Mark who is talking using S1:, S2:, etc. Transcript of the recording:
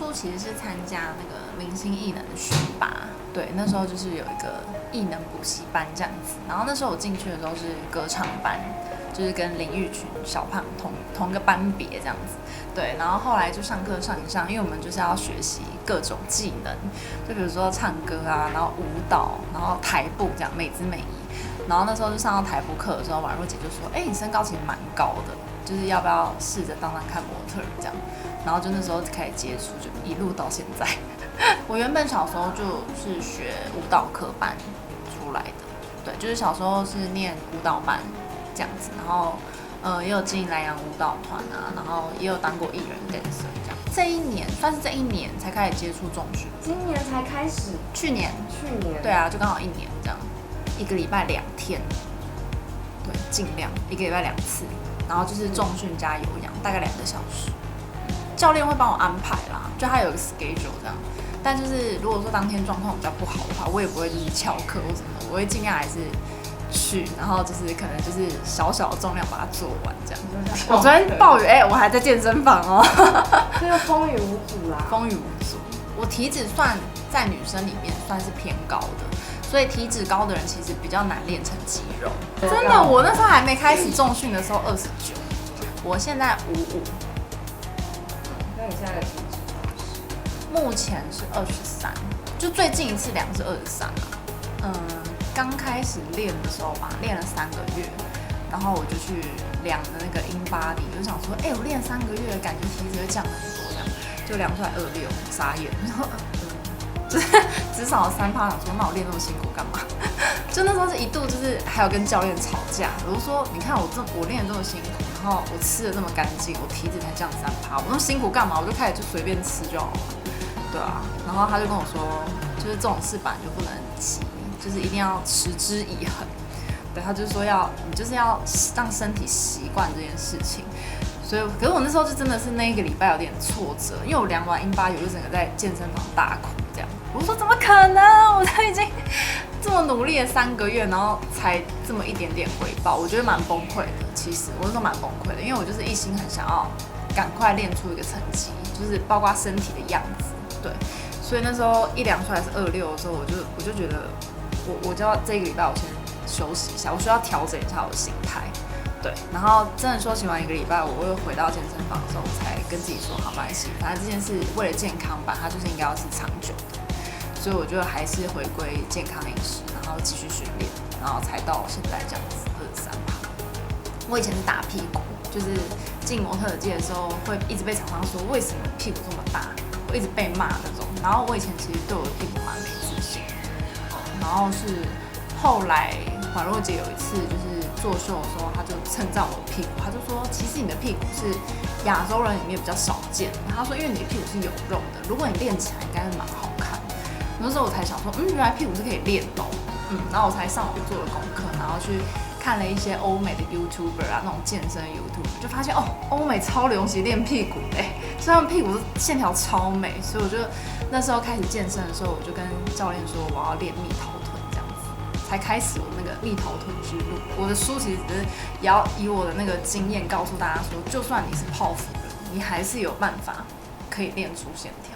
S1: 初其实是参加那个明星艺能选拔，对，那时候就是有一个艺能补习班这样子。然后那时候我进去的时候是歌唱班，就是跟林玉群、小胖同一个班别这样子。对，然后后来就上课上一上，因为我们就是要学习各种技能，就比如说唱歌啊，然后舞蹈，然后台步这样美姿美仪。然后那时候就上到台步课的时候，婉若姐就说：“你身高其实蛮高的，就是要不要试着当看模特这样？”然后就那时候开始接触，就一路到现在。我原本小时候就是学舞蹈科班出来的，对，就是小时候是念舞蹈班这样子，然后也有进南洋舞蹈团啊，然后也有当过艺人 dancer 这样。这一年算是这一年才开始接触重训，
S2: 今年才开始，
S1: 去年，对啊，就刚好1年这样，一个礼拜2天，对，尽量一个礼拜2次，然后就是重训加有氧，大概2个小时。教练会帮我安排啦，就他有一个 schedule 这样。但就是如果说当天状况比较不好的话，我也不会就是翘课或什么，我会尽量还是去，然后就是可能就是小小的重量把它做完这样。我昨天暴雨，我还在健身房哦，
S2: 这就风雨无阻啦。
S1: 风雨无阻。我体脂算在女生里面算是偏高的，所以体脂高的人其实比较难练成肌肉。真的，我那时候还没开始重训的时候29，我现在55。
S2: 那你现在的体脂？
S1: 目前是23，就最近一次量是23啊。刚开始练的时候吧，练了3个月，然后我就去量了那个 InBody， 我就想说，我练3个月，感觉体脂会降很多这样，就量出来26，傻眼。然后只少了3%，想说那我练那么辛苦干嘛？就那时候是一度就是还有跟教练吵架，我就说你看我练得这么辛苦，然后我吃的这么干净，我体脂才降3%，我那么辛苦干嘛？我就开始就随便吃就好了，对啊。然后他就跟我说，就是这种事本来就不能急，就是一定要持之以恒。对，他就是说你就是要让身体习惯这件事情。所以，可是我那时候就真的是那一个礼拜有点挫折，因为我量完InBody，我就整个在健身房大哭这样。我说怎么可能？我都已经这么努力了3个月，然后才这么一点点回报，我觉得蛮崩溃的。其实我那时候蛮崩溃的，因为我就是一心很想要赶快练出一个成绩，就是包括身体的样子，对。所以那时候一量出来是26的时候，我就觉得我就要这个礼拜我先休息一下，我需要调整一下我的心态。对，然后真的休息完1个礼拜，我又回到健身房的时候，我才跟自己说，好，没关系，反正这件事为了健康吧，它就是应该要是长久的，所以我就还是回归健康饮食，然后继续训练，然后才到现在这样子23%。我以前是打屁股，就是进模特儿界的时候，会一直被厂商说为什么屁股这么大，会一直被骂那种。然后我以前其实对我的屁股蛮没自信，然后是后来婉若姐有一次就是做秀的时候，她就称赞我的屁股，她就说其实你的屁股是亚洲人里面比较少见的。她说因为你的屁股是有肉的，如果你练起来应该是蛮好看的。那时候我才想说，原来屁股是可以练的，然后我才上网做了功课，然后去看了一些欧美的 YouTuber 啊，那种健身 YouTuber， 就发现欧美超流行练屁股的，所以他们屁股线条超美，所以我就那时候开始健身的时候，我就跟教练说我要练蜜桃臀这样子，才开始我那个蜜桃臀之路。我的书其实只是也要以我的那个经验告诉大家说，就算你是泡芙人，你还是有办法可以练出线条。